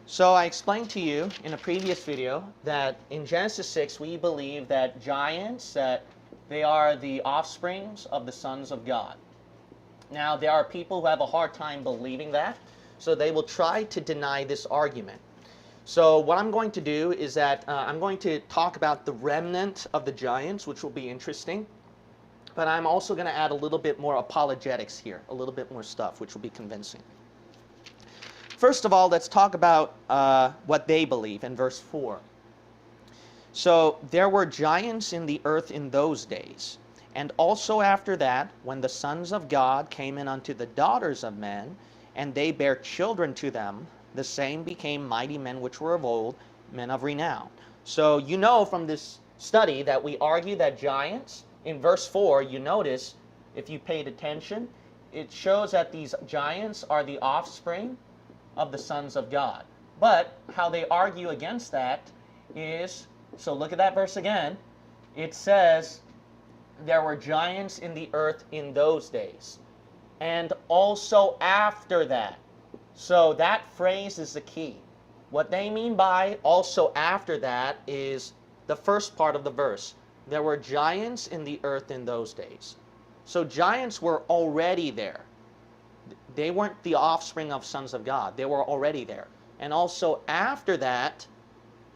So I explained to you in a previous video that in Genesis 6 we believe that giants, that they are the offsprings of the sons of God. Now there are people who have a hard time believing that, so they will try to deny this argument. So what I'm going to do is that I'm going to talk about the remnant of the giants, which will be interesting. But I'm also going to add a little bit more apologetics here, a little bit more stuff, which will be convincing. First of all, let's talk about what they believe in verse 4. So there were giants in the earth in those days, and also after that, when the sons of God came in unto the daughters of men, and they bare children to them, the same became mighty men which were of old, men of renown. So you know from this study that we argue that giants, in verse 4, you notice, if you paid attention, it shows that these giants are the offspring of the sons of God. But how they argue against that is, so look at that verse again. It says, there were giants in the earth in those days, and also after that. So that phrase is the key. What they mean by also after that is the first part of the verse. There were giants in the earth in those days. So giants were already there. They weren't the offspring of sons of God. They were already there. And also after that,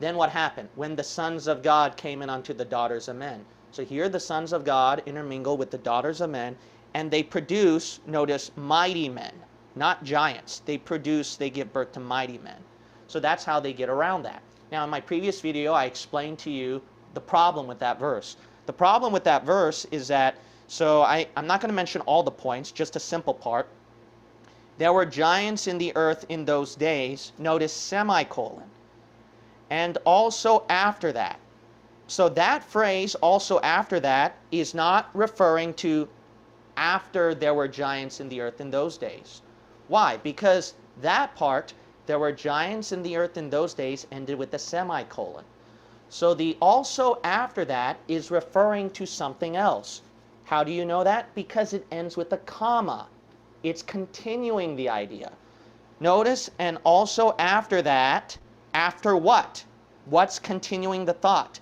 then what happened? When the sons of God came in unto the daughters of men. So here the sons of God intermingle with the daughters of men, and they produce, notice, mighty men, not giants. They give birth to mighty men. So that's how they get around that. Now in my previous video, I explained to you the problem with that verse. The problem with that verse is that, so I'm not going to mention all the points, just a simple part. There were giants in the earth in those days, notice semicolon, and also after that. So that phrase, also after that, is not referring to after there were giants in the earth in those days. Why? Because that part, there were giants in the earth in those days, ended with a semicolon. So the also after that is referring to something else. How do you know that? Because it ends with a comma. It's continuing the idea. Notice, and also after that, after what? What's continuing the thought?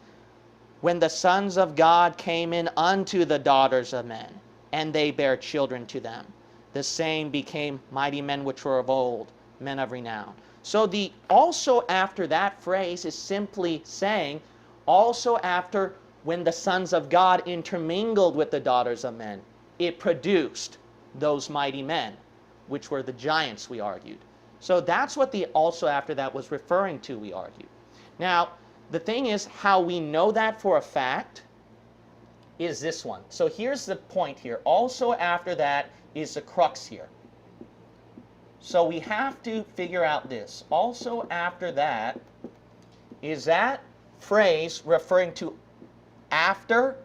When the sons of God came in unto the daughters of men, and they bare children to them, the same became mighty men which were of old, men of renown. So the also after that phrase is simply saying, also after when the sons of God intermingled with the daughters of men, it produced those mighty men, which were the giants, we argued. So that's what the also after that was referring to, we argued. Now, the thing is, how we know that for a fact is this one. So here's the point here. Also after that is the crux here. So we have to figure out this. Also after that, is that phrase referring to after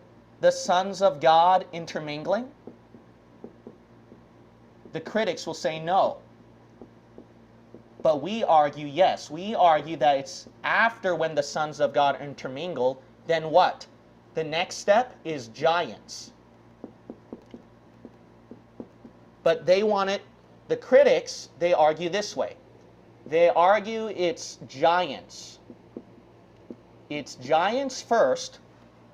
the sons of God intermingling? The critics will say no. But we argue yes. We argue that it's after when the sons of God intermingle, then what? The next step is giants. But they want it. The critics, they argue this way. They argue it's giants. It's giants first.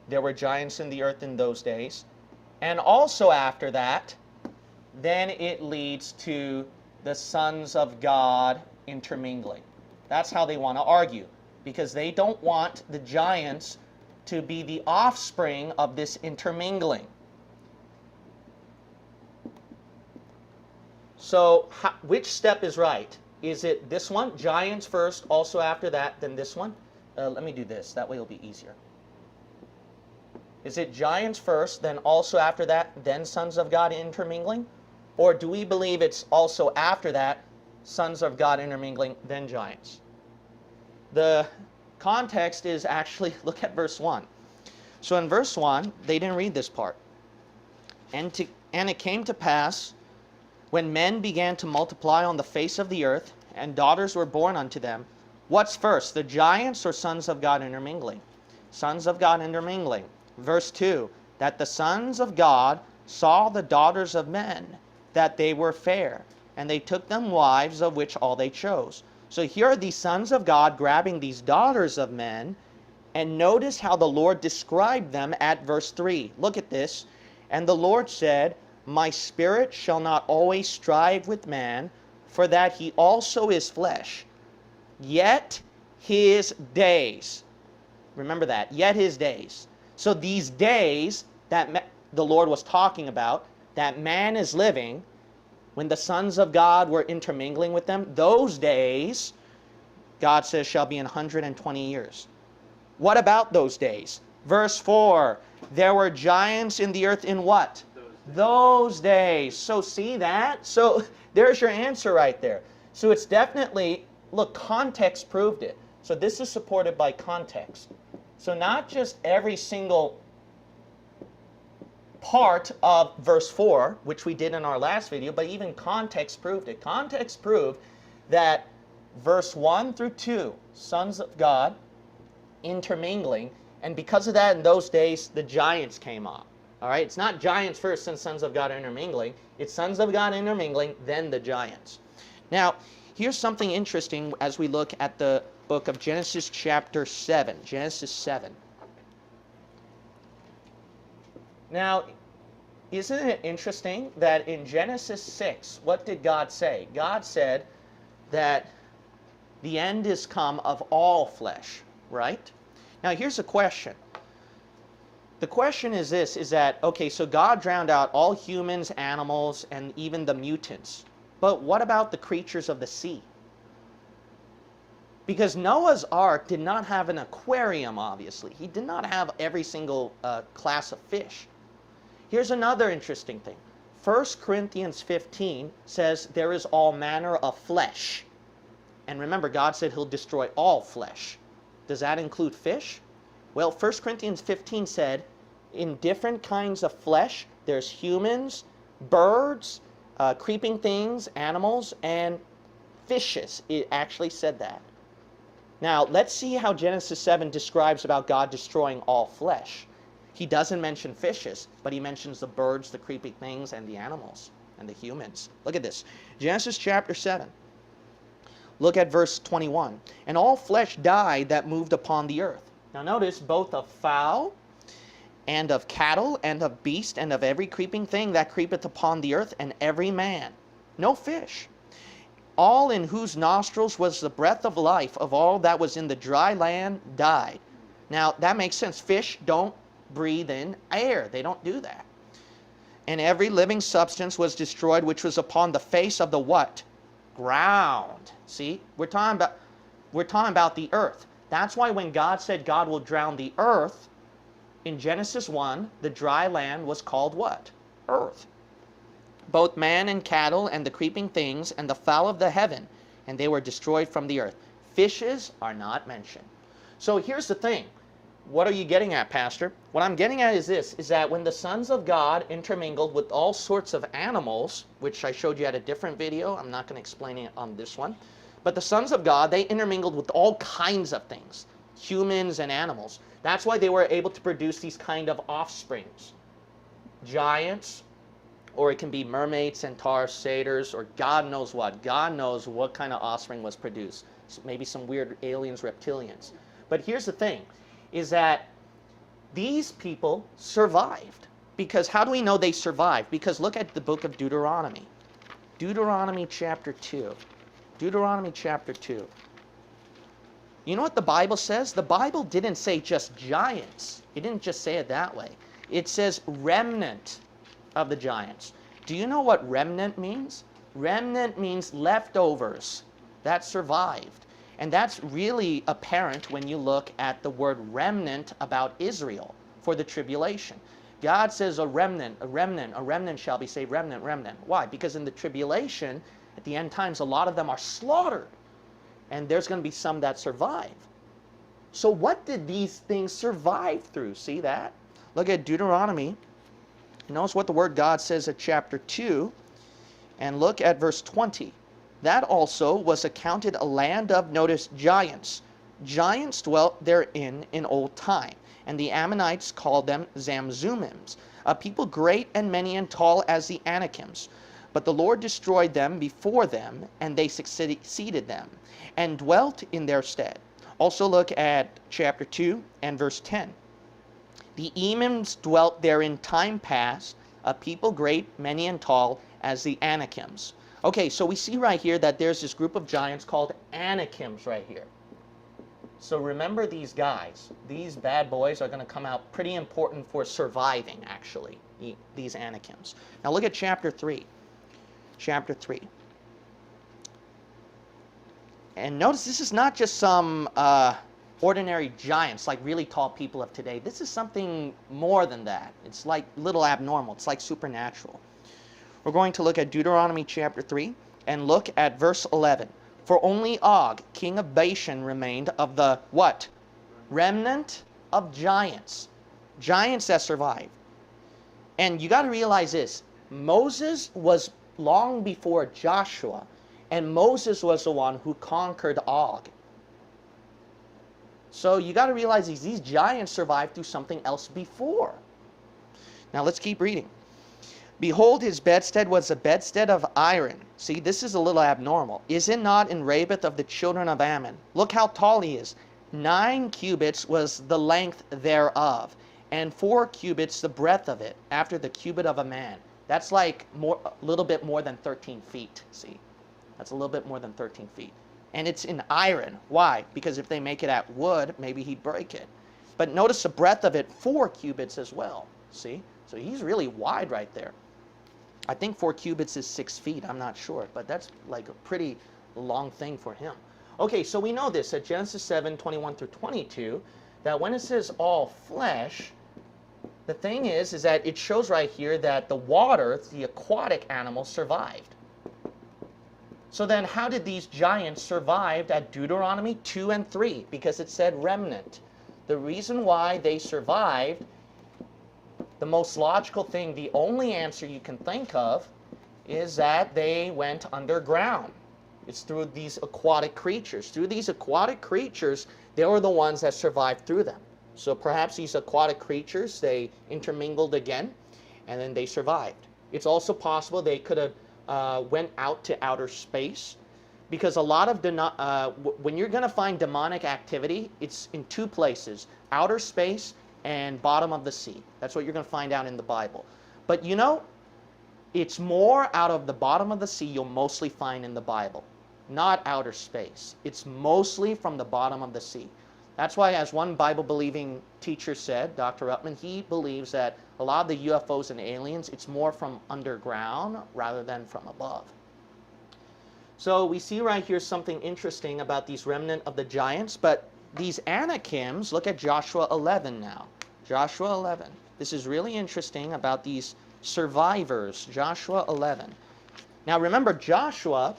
There were giants in the earth in those days. And also after that, then it leads to the sons of God intermingling. That's how they want to argue, because they don't want the giants to be the offspring of this intermingling. So which step is right? Is it this one, giants first, also after that, then this one? Let me do this, that way it'll be easier. Is it giants first, then also after that, then sons of God intermingling? Or do we believe it's also after that, sons of God intermingling, then giants? The context is actually, look at verse 1. So in verse 1, they didn't read this part. And it came to pass, when men began to multiply on the face of the earth, and daughters were born unto them, what's first, the giants or sons of God intermingling? Sons of God intermingling. Verse 2, that the sons of God saw the daughters of men, that they were fair, and they took them wives, of which all they chose. So here are these sons of God grabbing these daughters of men, and notice how the Lord described them at verse 3. Look at this. And the Lord said, my spirit shall not always strive with man, for that he also is flesh. Yet his days. Remember that. Yet his days. So these days that the Lord was talking about, that man is living, when the sons of God were intermingling with them, those days, God says, shall be 120 years. What about those days? Verse 4, there were giants in the earth in what? Those days. So see that? So there's your answer right there. So it's definitely, look, context proved it. So this is supported by context. So not just every single part of verse 4, which we did in our last video, but even context proved it. Context proved that verse 1 through 2, sons of God intermingling, and because of that, in those days, the giants came up. All right, it's not giants first and sons of God intermingling. It's sons of God intermingling, then the giants. Now, here's something interesting as we look at the book of Genesis chapter 7. Genesis 7. Now, isn't it interesting that in Genesis 6, what did God say? God said that the end is come of all flesh, right? Now, here's a question. The question is this, is that, okay, so God drowned out all humans, animals, and even the mutants. But what about the creatures of the sea? Because Noah's Ark did not have an aquarium, obviously. He did not have every single class of fish. Here's another interesting thing. 1 Corinthians 15 says there is all manner of flesh. And remember, God said he'll destroy all flesh. Does that include fish? Well, 1 Corinthians 15 said, in different kinds of flesh, there's humans, birds, creeping things, animals, and fishes. It actually said that. Now, let's see how Genesis 7 describes about God destroying all flesh. He doesn't mention fishes, but he mentions the birds, the creeping things, and the animals, and the humans. Look at this. Genesis chapter 7. Look at verse 21. And all flesh died that moved upon the earth. Now notice, both of fowl, and of cattle, and of beast, and of every creeping thing that creepeth upon the earth, and every man. No fish. All in whose nostrils was the breath of life of all that was in the dry land died. Now that makes sense. Fish don't breathe in air. They don't do that. And every living substance was destroyed which was upon the face of the what? Ground. See, we're talking about the earth. That's why when God said God will drown the earth, in Genesis 1, the dry land was called what? Earth. Both man and cattle and the creeping things and the fowl of the heaven, and they were destroyed from the earth. Fishes are not mentioned. So here's the thing. What are you getting at, Pastor? What I'm getting at is this, is that when the sons of God intermingled with all sorts of animals, which I showed you at a different video, I'm not going to explain it on this one, but the sons of God, they intermingled with all kinds of things, humans and animals. That's why they were able to produce these kind of offsprings. Giants, or it can be mermaids, centaurs, satyrs, or God knows what. God knows what kind of offspring was produced. Maybe some weird aliens, reptilians. But here's the thing, is that these people survived. Because how do we know they survived? Because look at the book of Deuteronomy. Deuteronomy chapter 2. Deuteronomy chapter 2. You know what the Bible says? The Bible didn't say just giants. It didn't just say it that way. It says remnant of the giants. Do you know what remnant means? Remnant means leftovers that survived. And that's really apparent when you look at the word remnant about Israel for the tribulation. God says a remnant shall be saved, remnant, remnant. Why? Because in the tribulation, at the end times, a lot of them are slaughtered. And there's going to be some that survive. So what did these things survive through? See that? Look at Deuteronomy. Notice what the word God says at chapter 2. And look at verse 20. That also was accounted a land of, notice, giants. Giants dwelt therein in old time. And the Ammonites called them Zamzummims, a people great and many and tall as the Anakims. But the Lord destroyed them before them, and they succeeded them, and dwelt in their stead. Also look at chapter 2 and verse 10. The Emims dwelt there in time past, a people great, many and tall, as the Anakims. Okay, so we see right here that there's this group of giants called Anakims right here. So remember these guys. These bad boys are going to come out pretty important for surviving, actually, these Anakims. Now look at chapter 3. Chapter 3. And notice this is not just some ordinary giants, like really tall people of today. This is something more than that. It's like a little abnormal. It's like supernatural. We're going to look at Deuteronomy chapter 3 and look at verse 11. For only Og, king of Bashan, remained of the what? Remnant of giants. Giants that survived. And you got to realize this. Moses was long before Joshua. And Moses was the one who conquered Og. So you got to realize these giants survived through something else before. Now let's keep reading. Behold, his bedstead was a bedstead of iron. See, this is a little abnormal. Is it not in Rabbath of the children of Ammon? Look how tall he is. 9 cubits was the length thereof, and 4 cubits the breadth of it, after the cubit of a man. That's like a little bit more than 13 feet, see? That's a little bit more than 13 feet. And it's in iron. Why? Because if they make it at wood, maybe he'd break it. But notice the breadth of it, 4 cubits as well, see? So he's really wide right there. I think 4 cubits is 6 feet. I'm not sure. But that's like a pretty long thing for him. Okay, so we know this at Genesis 7, 21 through 22, that when it says all flesh, the thing is that it shows right here that the water, the aquatic animals, survived. So then how did these giants survive at Deuteronomy 2 and 3? Because it said remnant. The reason why they survived, the most logical thing, the only answer you can think of, is that they went underground. It's through these aquatic creatures. Through these aquatic creatures, they were the ones that survived through them. So perhaps these aquatic creatures, they intermingled again, and then they survived. It's also possible they could have went out to outer space, because a lot of when you're going to find demonic activity, it's in 2 places: outer space and bottom of the sea. That's what you're going to find out in the Bible. But you know, it's more out of the bottom of the sea you'll mostly find in the Bible, not outer space. It's mostly from the bottom of the sea. That's why, as one Bible-believing teacher said, Dr. Ruttman, he believes that a lot of the UFOs and aliens, it's more from underground rather than from above. So we see right here something interesting about these remnant of the giants, but these Anakims, look at Joshua 11 now. Joshua 11. This is really interesting about these survivors. Joshua 11. Now remember, Joshua,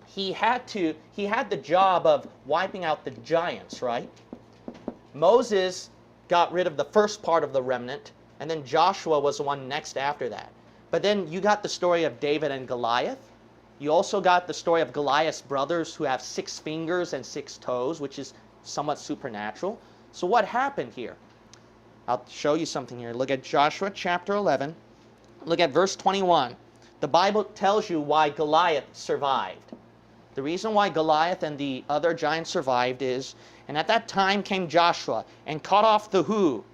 he had the job of wiping out the giants, right? Moses got rid of the first part of the remnant, and then Joshua was the one next after that. But then you got the story of David and Goliath. You also got the story of Goliath's brothers who have 6 fingers and 6 toes, which is somewhat supernatural. So what happened here? I'll show you something here. Look at Joshua chapter 11. Look at verse 21. The Bible tells you why Goliath survived. The reason why Goliath and the other giants survived is, and at that time came Joshua and cut off the who?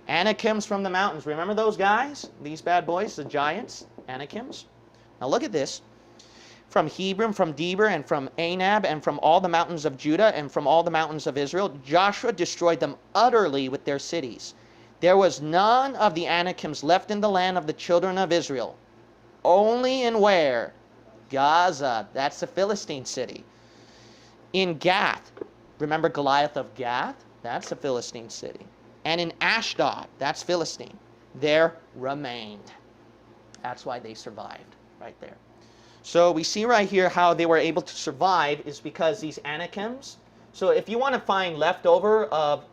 Anakims from the mountains. Remember those guys? These bad boys, the giants, Anakims? Now look at this. From Hebron, from Debir, and from Anab, and from all the mountains of Judah, and from all the mountains of Israel, Joshua destroyed them utterly with their cities. There was none of the Anakims left in the land of the children of Israel. Only in where? Gaza. That's the Philistine city. In Gath. Remember Goliath of Gath? That's the Philistine city. And in Ashdod. That's Philistine. There remained. That's why they survived right there. So we see right here how they were able to survive is because these Anakims. So if you want to find leftover of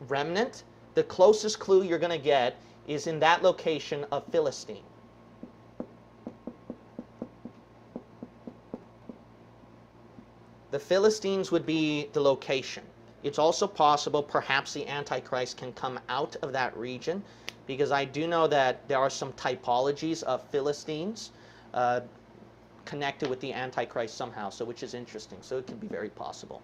remnant, the closest clue you're going to get is in that location of Philistine. The Philistines would be the location. It's also possible perhaps the Antichrist can come out of that region, because I do know that there are some typologies of Philistines. connected with the Antichrist somehow, so which is interesting. So it can be very possible.